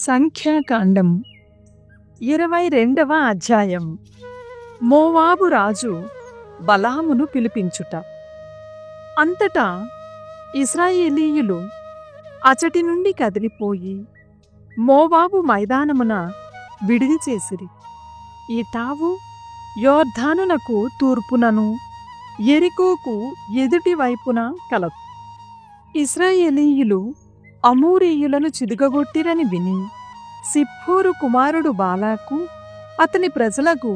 సంఖ్యాకాండం 22వ అధ్యాయం. మోవాబు రాజు బలామును పిలిపించుట. అంతటా ఇశ్రాయేలీయులు అచటి నుండి కదిలిపోయి మోవాబు మైదానమున విడిది చేసిరి. ఈ తావు యోర్ధానునకు తూర్పునను యెరికోకు ఎదుటి వైపున కలదు. ఇశ్రాయేలీయులు అమోరీయులను చిదుగగొట్టిరని విని సిప్పోరు కుమారుడు బాలాకు అతని ప్రజలకు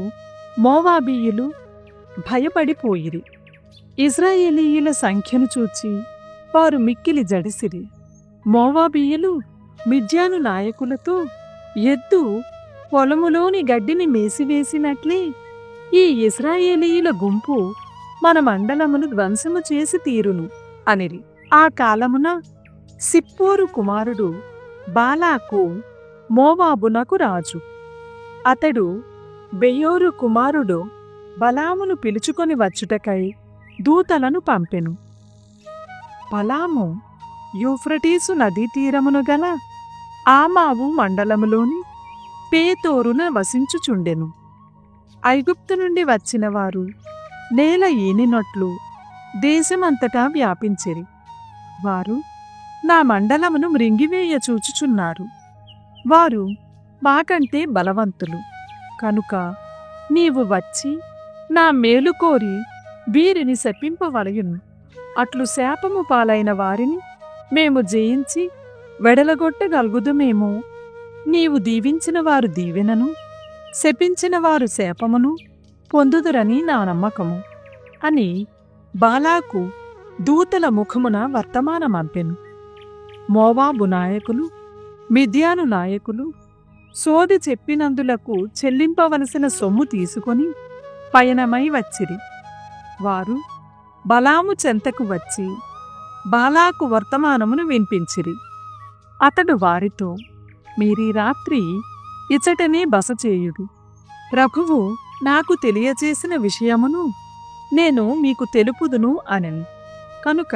మోవాబీయులు భయపడిపోయిరి. ఇశ్రాయేలీయుల సంఖ్యను చూచి వారు మిక్కిలి జడిసిరి. మోవాబీయులు మిద్యాను నాయకులతో, ఎద్దు పొలములోని గడ్డిని మేసివేసినట్లే ఈ ఇశ్రాయేలీయుల గుంపు మన మండలమును ధ్వంసము చేసి తీరును అనిరి. ఆ కాలమున సిప్పోరు కుమారుడు బాలాకు మోవాబునకు రాజు. అతడు బెయోరు కుమారుడు బలామును పిలుచుకొని వచ్చుటకై దూతలను పంపెను. బలాము యూఫ్రటీసు నదీ తీరమును గల ఆమావు మండలములోని పేతోరున వసించుచుండెను. ఐగుప్తు నుండి వచ్చిన వారు నేల ఈనినట్లు దేశమంతటా వ్యాపించిరి. వారు నా మండలమును మృంగివేయ చూచుచున్నారు. వారు మాకంటే బలవంతులు కనుక నీవు వచ్చి నా మేలు కోరి వీరిని శపింపవలయును. అట్లు శాపము పాలైన వారిని మేము జయించి వెడలగొట్టగలుగుదుమేమో. నీవు దీవించిన వారు దీవెనను, శపించిన వారు శాపమును పొందుదురని నా నమ్మకము అని బాలాకు దూతల ముఖమున వర్తమానమంపెను. మోవాబు నాయకులు, మిద్యాను నాయకులు సోది చెప్పినందులకు చెల్లింపవలసిన సొమ్ము తీసుకొని పయనమై వచ్చిరి. వారు బలాము చెంతకు వచ్చి బాలాకు వర్తమానమును వినిపించిరి. అతడు వారితో, మీరీ రాత్రి ఇచటనే బస చేయుడు. ప్రభువు నాకు తెలియజేసిన విషయమును నేను మీకు తెలుపుదును అనెను. కనుక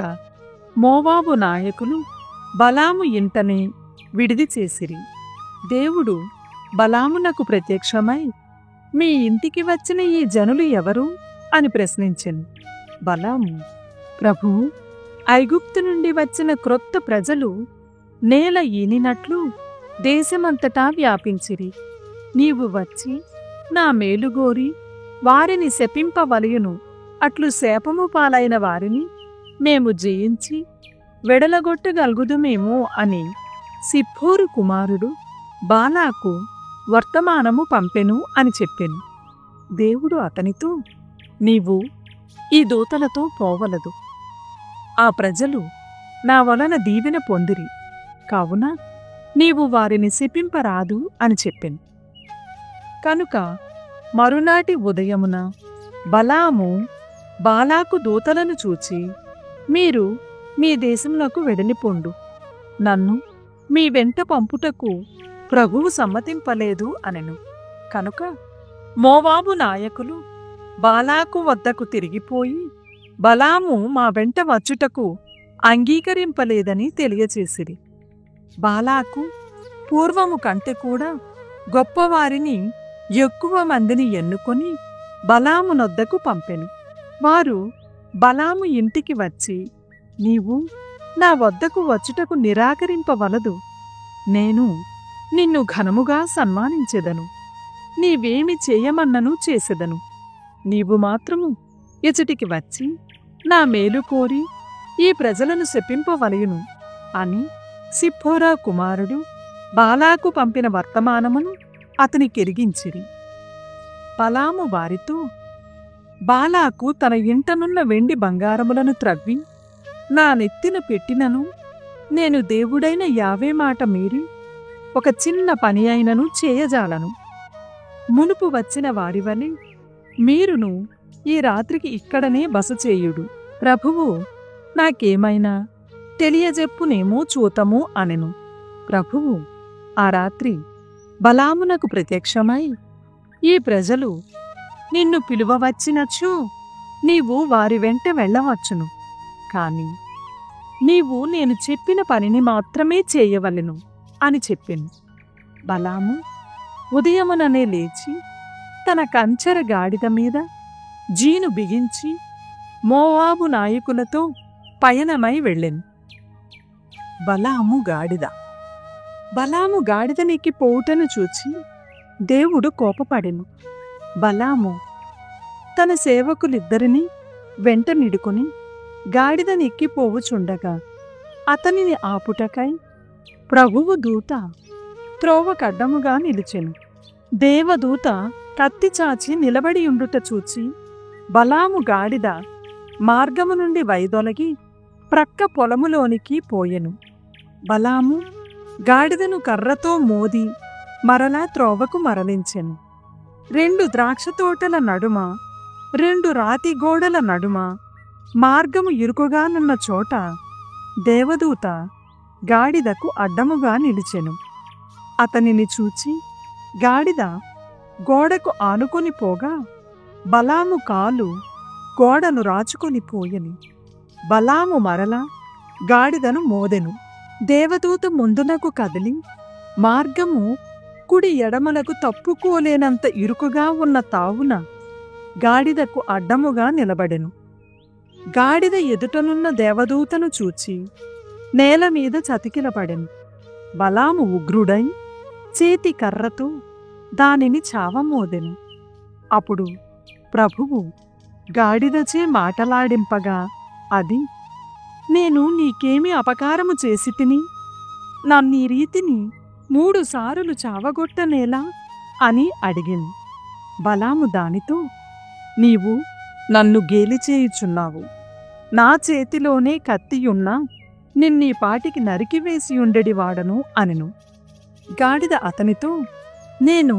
మోవాబు నాయకులు బలాము ఇంటనే విడిది చేసిరి. దేవుడు బలామునకు ప్రత్యక్షమై, మీ ఇంటికి వచ్చిన ఈ జనులు ఎవరు అని ప్రశ్నించెను. బలాము, ప్రభువు, ఐగుప్తు నుండి వచ్చిన క్రొత్త ప్రజలు నేల ఈనినట్లు దేశమంతటా వ్యాపించిరి. నీవు వచ్చి నా మేలుగోరి వారిని శపింపవలయును. అట్లు శాపము పాలైన వారిని మేము జయించి వెడలగొట్టగలుగుదుమేమో అని సిప్పోరు కుమారుడు బాలాకు వర్తమానము పంపెను అని చెప్పెను. దేవుడు అతనితో, నీవు ఈ దూతలతో పోవలదు. ఆ ప్రజలు నా వలన దీవెన పొందిరి కావున నీవు వారిని శపింపరాదు అని చెప్పెను. కనుక మరునాటి ఉదయమున బలాము బాలాకు దూతలను చూచి, మీరు మీ దేశంలోకి వెడలిపోండు. నన్ను మీ వెంట పంపుటకు ప్రభువు సమ్మతింపలేదు అనెను. కనుక మోవాబు నాయకులు బాలాకు వద్దకు తిరిగిపోయి, బలాము మా వెంట వచ్చుటకు అంగీకరింపలేదని తెలియచేసిరి. బాలాకు పూర్వము కంటే కూడా గొప్పవారిని, ఎక్కువ మందిని ఎన్నుకొని బలామునొద్దకు పంపెను. వారు బలాము ఇంటికి వచ్చి, నీవు నా వద్దకు వచ్చుటకు నిరాకరింపవలదు. నేను నిన్ను ఘనముగా సన్మానించెదను. నీవేమి చేయమన్నను చేసెదను. నీవు మాత్రము ఇచటికి వచ్చి నా మేలు కోరి ఈ ప్రజలను శపింపవలయును అని సిప్పోరా కుమారుడు బాలాకు పంపిన వర్తమానమును అతనికెరిగించిరి. బలాము వారితో, బాలాకు తన ఇంటనున్న వెండి బంగారములను త్రవ్వి నా నెత్తిన పెట్టినను నేను దేవుడైన యావే మాట మీరి ఒక చిన్న పని అయినను చేయజాలను. మునుపు వచ్చిన వారివలె మీరును ఈ రాత్రికి ఇక్కడనే బస చేయుడు. ప్రభువు నాకేమైనా తెలియజెప్పునేమో చూతము అనెను. ప్రభువు ఆ రాత్రి బలామునకు ప్రత్యక్షమై, ఈ ప్రజలు నిన్ను పిలువవచ్చినచో నీవు వారి వెంట వెళ్ళవచ్చును. కాని నీవు నేను చెప్పిన పనిని మాత్రమే చేయవలెను అని చెప్పెను. బలాము ఉదయముననే లేచి తన కంచెర గాడిద మీద జీను బిగించి మోవాబు నాయకులతో పయనమై వెళ్ళెను. బలాము గాడిదనెక్కి పోవుటను చూచి దేవుడు కోపపడెను. బలాము తన సేవకులిద్దరినీ వెంట నిడుకొని గాడిదనెక్కి పోవుచుండగా అతనిని ఆపుటకై ప్రభువు దూత త్రోవకడ్డముగా నిలిచెను. దేవదూత కత్తి చాచి నిలబడియుండుట చూచి బలాము గాడిద మార్గము నుండి వైదొలగి ప్రక్క పొలములోనికి పోయెను. బలాము గాడిదను కర్రతో మోది మరలా త్రోవకు మరలించెను. 2 ద్రాక్షతోటల నడుమ 2 రాతి గోడల నడుమ మార్గము ఇరుకుగానున్న చోట దేవదూత గాడిదకు అడ్డముగా నిలిచెను. అతనిని చూచి గాడిద గోడకు ఆనుకొని పోగా బలాము కాలు గోడను రాచుకొని పోయెను. బలాము మరలా గాడిదను మోదెను. దేవదూత ముందునకు కదిలి మార్గము కుడి ఎడమలకు తప్పుకోలేనంత ఇరుకుగా ఉన్న తావున గాడిదకు అడ్డముగా నిలబడెను. గాడిద ఎదుటనున్న దేవదూతను చూచి నేలమీద చతికిలపడెను. బలాము ఉగ్రుడై చేతి కర్రతో దానిని చావమోదెను. అప్పుడు ప్రభువు గాడిదచే మాటలాడింపగా అది, నేను నీకేమి అపకారము చేసి తిని నన్నీ రీతిని 3 సారులు చావగొట్టనేలా అని అడిగింది. బలాము దానితో, నీవు నన్ను గేలిచేయుచున్నావు. నా చేతిలోనే కత్తియున్నా నిన్నీ పాటికి నరికివేసియుండెడివాడను అనెను. గాడిద అతనితో, నేను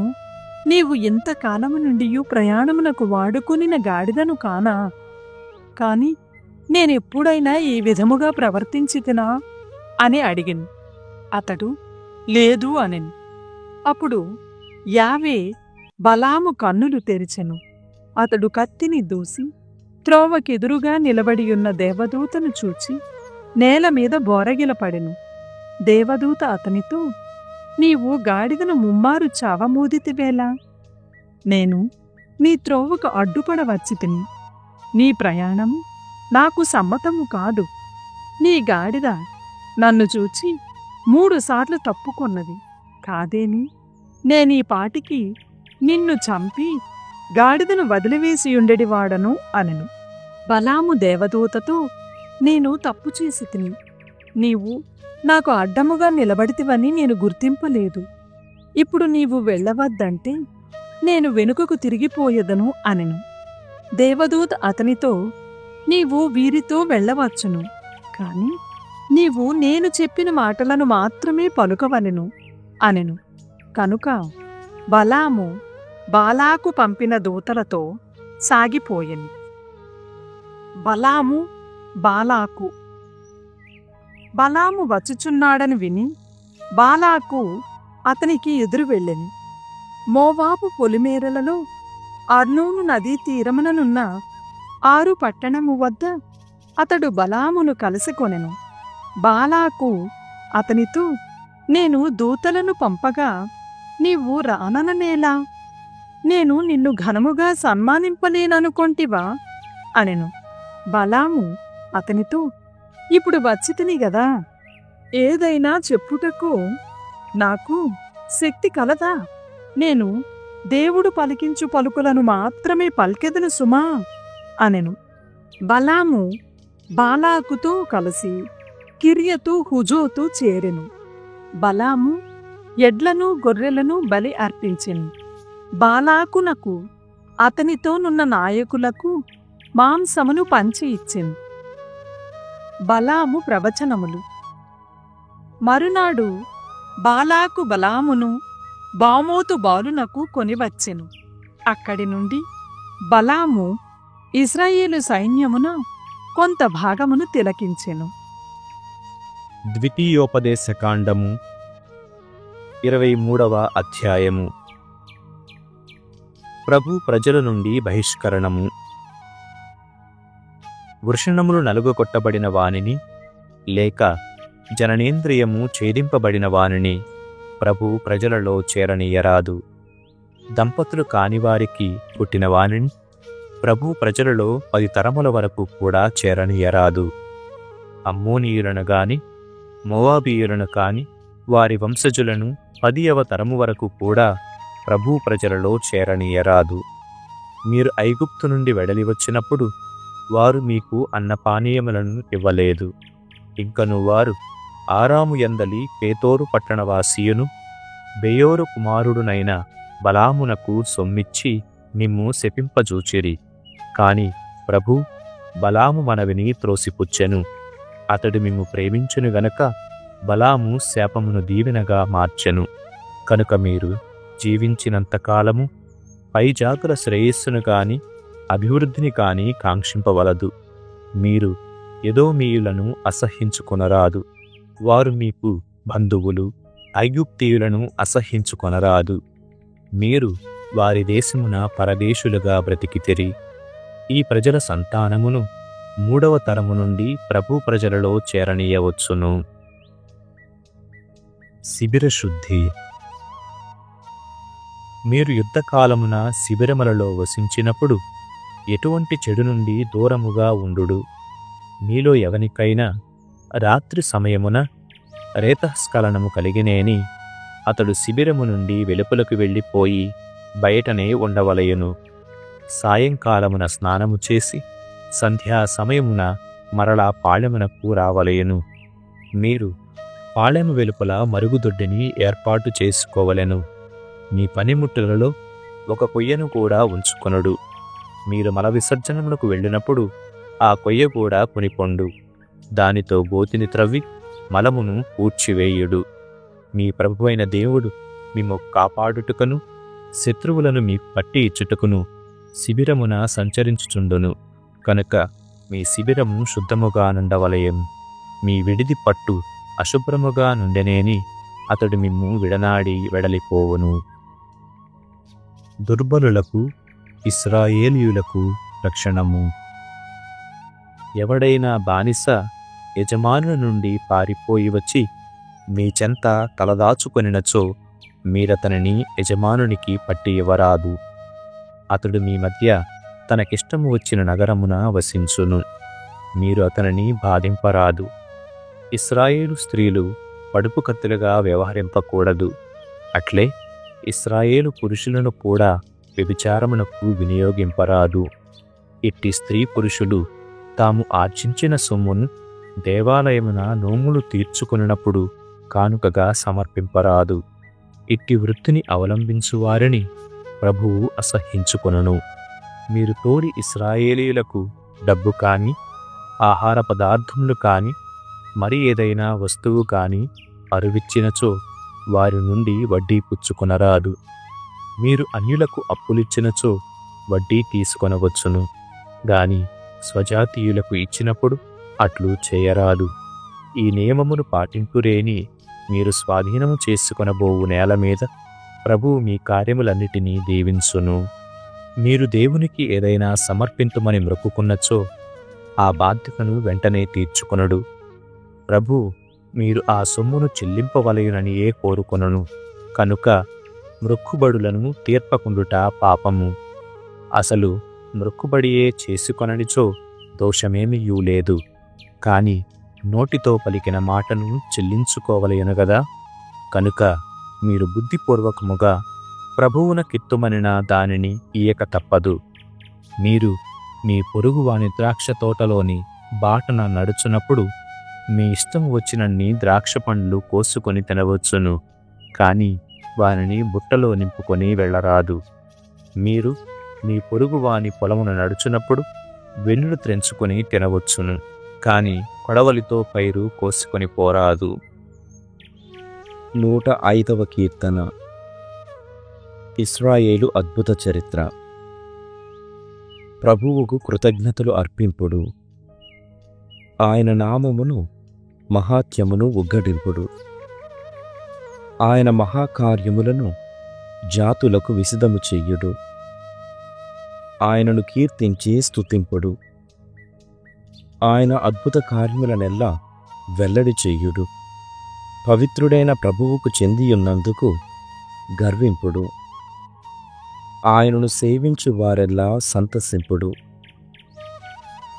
నీవు ఇంతకాలము నుండియు ప్రయాణమునకు వాడుకొనిన గాడిదను కానా? కాని నేనెప్పుడైనా ఈ విధముగా ప్రవర్తించితినా అని అడిగిను. అతడు లేదు అనెను. అప్పుడు యావే బలాము కన్నులు తెరిచెను. అతడు కత్తిని దూసి త్రోవకెదురుగా నిలబడియున్న దేవదూతను చూచి నేలమీద బోరగిలపడెను. దేవదూత అతనితో, నీవు గాడిదను ముమ్మారు చావమూదితివేలా? నేను నీ త్రోవకు అడ్డుపడవచ్చితిని. నీ ప్రయాణం నాకు సమ్మతము కాదు. నీ గాడిద నన్ను చూచి 3 సార్లు తప్పుకొన్నది కాదేని నేనీ పాటికి నిన్ను చంపి గాడిదను వదిలివేసియుండెడివాడను అనెను. బలాము దేవదూతతో, నేను తప్పు చేసి తిని నీవు నాకు అడ్డముగా నిలబడితివని నేను గుర్తింపలేదు. ఇప్పుడు నీవు వెళ్ళవద్దంటే నేను వెనుకకు తిరిగిపోయేదను అనెను. దేవదూత అతనితో, నీవు వీరితో వెళ్ళవచ్చును, కాని నీవు నేను చెప్పిన మాటలను మాత్రమే పలుకవలెను అనెను. కనుక బలాము బాలాకు పంపిన దూతలతో సాగిపోయెను. బలాము బాలాకు. బలాము వచ్చుచున్నాడని విని బాలాకు అతనికి ఎదురు వెళ్ళెను. మోవాబు పొలిమేరలలో అర్నోను నదీ తీరముననున్న 6 పట్టణము వద్ద అతడు బలామును కలుసుకొనెను. బాలాకు అతనితో, నేను దూతలను పంపగా నీవు రానననేలా? నేను నిన్ను ఘనముగా సన్మానింపలేననుకొంటివా అనెను. బలాము అతనితో, ఇప్పుడు వచ్చితిని గదా, ఏదైనా చెప్పుటకు నాకు శక్తి కలదా? నేను దేవుడు పలికించు పలుకులను మాత్రమే పలికెదను సుమా అనెను. బలాము బాలాకుతో కలిసి కిర్యతు హుజోతు చేరెను. బలాము ఎడ్లను గొర్రెలను బలి అర్పించెను. బాలాకునకు అతనితోనున్న నాయకులకు మాంసమును పంచి ఇచ్చెను. బలాము ప్రవచనములు. మరునాడు బాలాకు బలామును బామోతు బాలునకు కొనివచ్చెను. అక్కడి నుండి బలాము ఇశ్రాయేలు సైన్యమున కొంత భాగమును తిలకించెను. ద్వితీయోపదేశకాండము 23వ అధ్యాయము. ప్రభు ప్రజల నుండి బహిష్కరణము. వృషణములు నలుగొట్టబడిన వానిని లేక జననేంద్రియము ఛేదింపబడిన వానిని ప్రభు ప్రజలలో చేరనీయరాదు. దంపతులు కానివారికి పుట్టిన వానిని ప్రభు ప్రజలలో 10 తరముల వరకు కూడా చేరనీయరాదు. అమ్మోనీయులను గాని మోవాబీయులను కాని వారి వంశజులను 10వ తరము వరకు కూడా ప్రభు ప్రజలలో చేరనీయరాదు. మీరు ఐగుప్తు నుండి వెడలి వచ్చినప్పుడు వారు మీకు అన్నపానీయములను ఇవ్వలేదు. ఇంకను వారు ఆరాము యందలి పేతోరు పట్టణవాసియును బెయోరు కుమారుడునైన బలామునకు సొమ్మిచ్చి మిమ్ము శపింపజూచిరి. కాని ప్రభు బలాము మనవిని త్రోసిపుచ్చెను. అతడు మిమ్ము ప్రేమించును గనక బలాము శాపమును దీవెనగా మార్చెను. కనుక మీరు జీవించినంతకాలము పై జాతుల శ్రేయస్సును కాని అభివృద్ధిని కాని కాంక్షింపవలదు. మీరు ఎదోమీయులను అసహ్యించుకొనరాదు. వారు మీకు బంధువులు. ఐగుప్తీయులను అసహ్యించుకొనరాదు. మీరు వారి దేశమున పరదేశులుగా బ్రతికితిరి. ఈ ప్రజల సంతానమును 3వ తరము నుండి ప్రభు ప్రజలలో చేరనీయవచ్చును. శిబిర శుద్ధి. మీరు యుద్ధకాలమున శిబిరములలో వసించినప్పుడు ఎటువంటి చెడు నుండి దూరముగా ఉండుడు. మీలో ఎవనికైనా రాత్రి సమయమున రేతస్ఖలనము కలిగినేని అతడు శిబిరము నుండి వెలుపలకు వెళ్ళిపోయి బయటనే ఉండవలయును. సాయంకాలమున స్నానము చేసి సంధ్యా సమయమున మరలా పాళెమునకు రావలయును. మీరు పాళెము వెలుపల మరుగుదొడ్డిని ఏర్పాటు చేసుకోవలెను. మీ పనిముట్టులలో ఒక కొయ్యను కూడా ఉంచుకొనుడు. మీరు మల విసర్జనములకు వెళ్ళినప్పుడు ఆ కొయ్య కూడా కొనిపొండు. దానితో గోతిని త్రవ్వి మలమును పూడ్చివేయుడు. మీ ప్రభువైన దేవుడు మిమ్ము కాపాడుటకును శత్రువులను మీకు పట్టి ఇచ్చుటకును శిబిరమున సంచరించుచుండును. కనుక మీ శిబిరము శుద్ధముగా నుండవలయం. మీ విడిది పట్టు అశుభ్రముగా నుండెనేని అతడు మిమ్ము విడనాడి వెడలిపోవును. దుర్బలులకు ఇశ్రాయేలీయులకు రక్షణము. ఎవడైనా బానిస యజమానుల నుండి పారిపోయి వచ్చి మీ చెంత తలదాచుకొనినచో మీరతనిని యజమానునికి పట్టి ఇవ్వరాదు. అతడు మీ మధ్య తనకిష్టము వచ్చిన నగరమున వసించును. మీరు అతనిని బాధింపరాదు. ఇశ్రాయేలు స్త్రీలు పడుపు కత్తులుగా వ్యవహరింపకూడదు. అట్లే ఇశ్రాయేలు పురుషులను కూడా వ్యభిచారమునకు వినియోగింపరాదు. ఇట్టి స్త్రీ పురుషులు తాము ఆర్జించిన సొమ్మును దేవాలయమున నోములు తీర్చుకొనినప్పుడు కానుకగా సమర్పింపరాదు. ఇట్టి వృత్తిని అవలంబించువారిని ప్రభువు అసహ్యించుకొనును. మీరు తోడి ఇశ్రాయేలీయులకు డబ్బు కాని ఆహార పదార్థములు కాని మరి ఏదైనా వస్తువు కాని అరువిచ్చినచో వారి నుండి వడ్డీ పుచ్చుకొనరాదు. మీరు అన్యులకు అప్పులిచ్చినచో వడ్డీ తీసుకొనవచ్చును గాని స్వజాతీయులకు ఇచ్చినప్పుడు అట్లు చేయరాదు. ఈ నియమమును పాటింపురేని మీరు స్వాధీనము చేసుకొనబోవు నేల మీద ప్రభువు మీ కార్యములన్నిటినీ దీవించును. మీరు దేవునికి ఏదైనా సమర్పింతుమని మొక్కుకున్నచో ఆ బాధ్యతను వెంటనే తీర్చుకొనుడు. ప్రభు మీరు ఆ సొమ్మును చెల్లింపవలయుననియే కోరుకొనును. కనుక మ్రొక్కుబడులను తీర్పకుండుట పాపము. అసలు మ్రొక్కుబడియే చేసుకొననిచో దోషమేమియూ లేదు. కాని నోటితో పలికిన మాటను చెల్లించుకోవలయను గదా. కనుక మీరు బుద్ధిపూర్వకముగా ప్రభువునకిత్తుమనిన దానిని ఇయ్యక తప్పదు. మీరు మీ పొరుగువాని ద్రాక్ష తోటలోని బాటన నడుచునప్పుడు మీ ఇష్టం వచ్చినన్ని ద్రాక్ష పండ్లు కోసుకొని తినవచ్చును. కాని వానిని బుట్టలో నింపుకొని వెళ్ళరాదు. మీరు మీ పొరుగువాని పొలమున నడుచునప్పుడు వెన్నులు త్రెంచుకొని తినవచ్చును. కాని కొడవలితో పైరు కోసుకొని పోరాదు. 105వ కీర్తన. ఇశ్రాయేలు అద్భుత చరిత్ర. ప్రభువుకు కృతజ్ఞతలు అర్పింపుడు. ఆయన నామమును మహాత్యమును ఉగ్గడింపుడు. ఆయన మహాకార్యములను జాతులకు విశదము చెయ్యుడు. ఆయనను కీర్తించి స్తుతింపుడు. ఆయన అద్భుత కార్యములనెల్లా వెల్లడి చెయ్యుడు. పవిత్రుడైన ప్రభువుకు చెందియున్నందుకు గర్వింపుడు. ఆయనను సేవించు వారెల్లా సంతసింపుడు.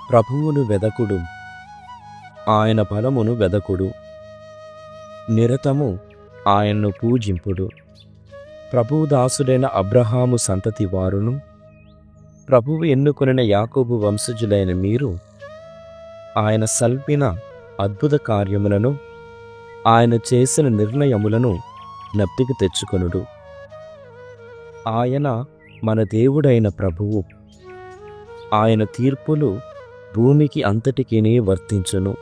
ప్రభువును వెదకుడు, ఆయన బలమును వెదకుడు. నిరతము ఆయన్ను పూజింపుడు. ప్రభువు దాసుడైన అబ్రహాము సంతతి వారును, ప్రభువు ఎన్నుకొనిన యాకోబు వంశజులైన మీరు ఆయన సల్పిన అద్భుత కార్యములను, ఆయన చేసిన నిర్ణయములను జ్ఞప్తికి తెచ్చుకొనుడు. ఆయన మన దేవుడైన ప్రభువు. ఆయన తీర్పులు భూమికి అంతటికిని వర్తించును.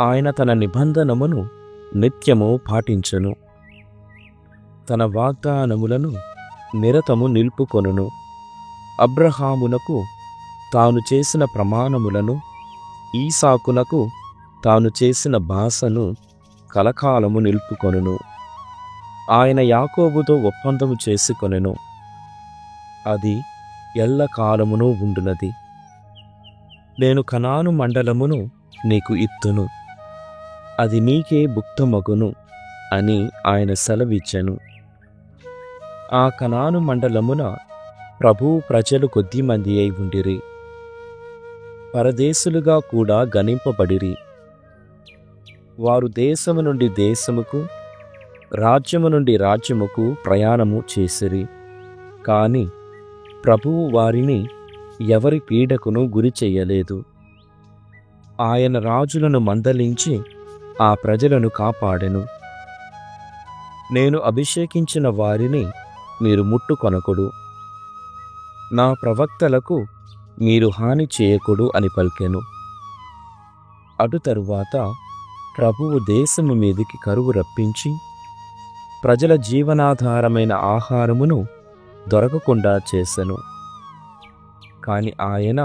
ఆయన తన నిబంధనమును నిత్యము పాటించును. తన వాగ్దానములను నిరతము నిలుపుకొనును. అబ్రహామునకు తాను చేసిన ప్రమాణములను, ఈసాకునకు తాను చేసిన భాషను కలకాలము నిలుపుకొనును. ఆయన యాకోబుతో ఒప్పందము చేసుకొనెను, అది ఎల్లకాలమును ఉండునది. నేను కనాను మండలమును నీకు ఇత్తును, అది నీకే భుక్తమగును అని ఆయన సెలవిచ్చెను. ఆ కనాను మండలమున ప్రభువు ప్రజలు కొద్దిమంది అయి ఉండిరి. పరదేశులుగా కూడా గణింపబడిరి. వారు దేశము నుండి దేశముకు, రాజ్యము నుండి రాజ్యముకు ప్రయాణము చేసిరి. కాని ప్రభువు వారిని ఎవరి పీడకును గురి చెయ్యలేదు. ఆయన రాజులను మందలించి ఆ ప్రజలను కాపాడెను. నేను అభిషేకించిన వారిని మీరు ముట్టుకొనకుడు, నా ప్రవక్తలకు మీరు హాని చేయకుడు అని పలికెను. అటు తరువాత ప్రభువు దేశము మీదికి కరువు రప్పించి ప్రజల జీవనాధారమైన ఆహారమును దొరకకుండా చేసెను. కాని ఆయన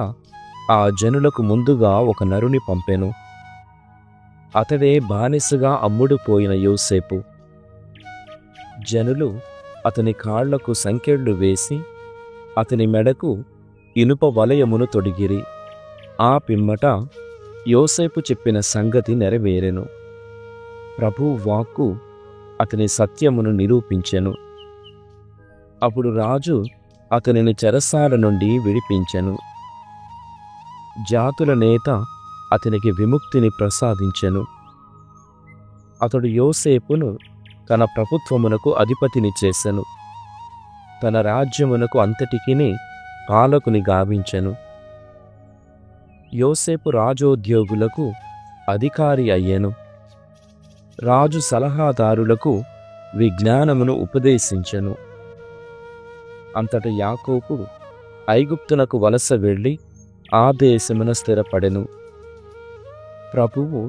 ఆ జనులకు ముందుగా ఒక నరుని పంపెను. అతడే బానిసగా అమ్ముడుపోయిన యోసేపు. జనులు అతని కాళ్లకు సంకెళ్ళు వేసి అతని మెడకు ఇనుప వలయమును తొడిగిరి. ఆ పిమ్మట యోసేపు చెప్పిన సంగతి నెరవేరెను. ప్రభువు వాక్కు అతని సత్యమును నిరూపించెను. అప్పుడు రాజు అతనిని చెరసాల నుండి విడిపించెను. జాతుల నేత అతనికి విముక్తిని ప్రసాదించెను. అతడు యోసేపును తన ప్రభుత్వమునకు అధిపతిని చేసెను. తన రాజ్యమునకు అంతటికిని పాలకుని గావించెను. యోసేపు రాజోద్యోగులకు అధికారి అయ్యెను. రాజు సలహాదారులకు విజ్ఞానమును ఉపదేశించెను. అంతట యాకోబు ఐగుప్తునకు వలస వెళ్ళి ఆ దేశమున స్థిరపడెను. ప్రభువు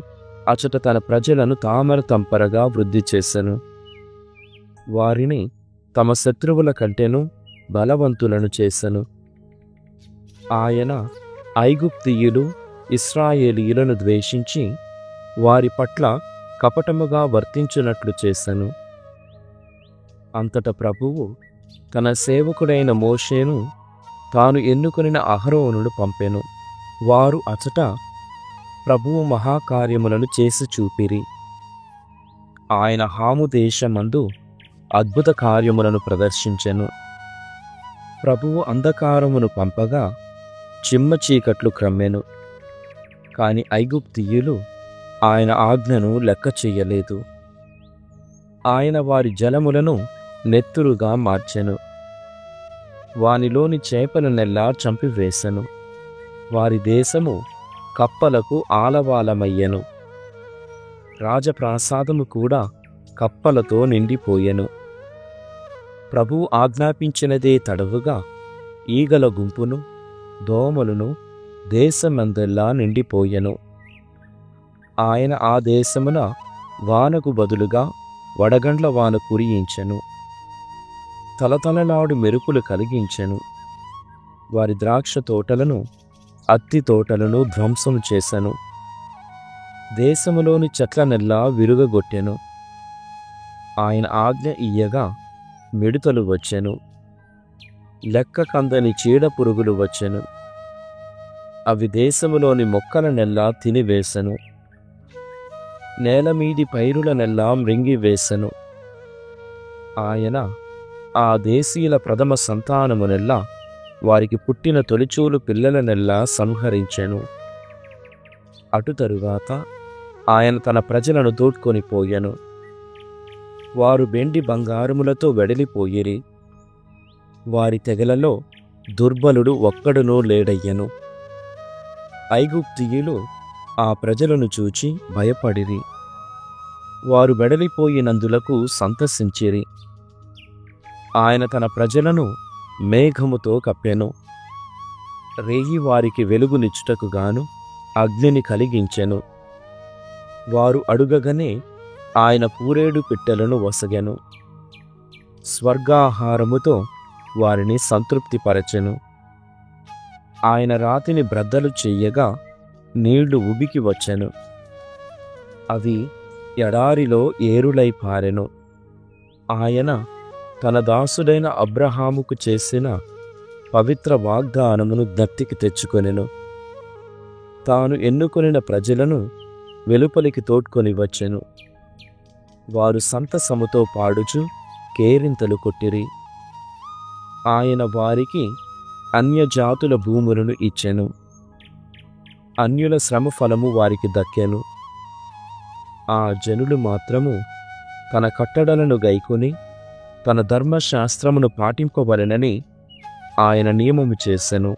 అచట తన ప్రజలను తామర తంపరగా వృద్ధి చేసెను. వారిని తమ శత్రువుల కంటెను బలవంతులను చేసెను. ఆయన ఐగుప్తీయులు ఇశ్రాయేలీయులను ద్వేషించి వారి పట్ల కపటముగా వర్తించునట్లు చేసెను. అంతట ప్రభువు తన సేవకుడైన మోషేను తాను ఎన్నుకొనిన అహరోనును పంపెను. వారు అచట ప్రభువు మహాకార్యములను చేసి చూపిరి. ఆయన హాము దేశమందు అద్భుత కార్యములను ప్రదర్శించెను. ప్రభువు అంధకారమును పంపగా చిమ్మ చీకట్లు క్రమ్మెను. కాని ఐగుప్తీయులు ఆయన ఆజ్ఞను లెక్క చెయ్యలేదు. ఆయన వారి జలములను నెత్తురుగా మార్చెను. వానిలోని చేపలనెల్లా చంపివేశెను. వారి దేశము కప్పలకు ఆలవాలమయ్యెను. రాజప్రాసాదము కూడా కప్పలతో నిండిపోయెను. ప్రభువు ఆజ్ఞాపించినదే తడవుగా ఈగల గుంపును, దోమలను దేశమందెల్లా నిండిపోయెను. ఆయన ఆ దేశమున వానకు బదులుగా వడగండ్ల వాన కురియించెను. తలతలలాడు మెరుపులు కలిగించెను. వారి ద్రాక్ష తోటలను, అత్తి తోటలను ధ్వంసం చేసెను. దేశములోని చెట్లనెల్లా విరుగగొట్టెను. ఆయన ఆజ్ఞ ఇయ్యగా మిడుతలు వచ్చెను. లెక్క కందని చీడ పురుగులు వచ్చెను. అవి దేశములోని మొక్కలనెల్లా తినివేశెను. నేలమీది పైరులనెల్లా మృంగివేసెను. ఆయన ఆ దేశీయుల ప్రథమ సంతానమునెల్లా, వారికి పుట్టిన తొలిచూలు పిల్లలనెల్లా సంహరించెను. అటు తరువాత ఆయన తన ప్రజలను తోడ్కొని పోయెను. వారు వెండి బంగారములతో వెడలిపోయిరి. వారి తెగలలో దుర్బలుడు ఒక్కడునూ లేడయ్యెను. ఐగుప్తీయులు ఆ ప్రజలను చూచి భయపడిరి. వారు వెడలిపోయినందులకు సంతసించిరి. ఆయన తన ప్రజలను మేఘముతో కప్పెను. రేయి వారికి వెలుగునిచ్చుటకు గాను అగ్నిని కలిగించెను. వారు అడుగగానే ఆయన పూరేడు పిట్టలను వసగెను. స్వర్గాహారముతో వారిని సంతృప్తిపరచెను. ఆయన రాతిని బ్రద్దలు చెయ్యగా నీళ్లు ఉబికి వచ్చెను. అవి ఎడారిలో ఏరులై పారెను. ఆయన తన దాసుడైన అబ్రహాముకు చేసిన పవిత్ర వాగ్దానమును జ్ఞప్తికి తెచ్చుకొనెను. తాను ఎన్నుకొనిన ప్రజలను వెలుపలికి తోడ్కొని వచ్చెను. వారు సంతసముతో పాడుచు కేరింతలు కొట్టిరి. ఆయన వారికి అన్యజాతుల భూములను ఇచ్చెను. అన్యుల శ్రమ ఫలము వారికి దక్కెను. ఆ జనులు మాత్రము తన కట్టడలను గైకొని తన ధర్మశాస్త్రమును పాటింపవలెనని ఆయన నియమము చేసెను.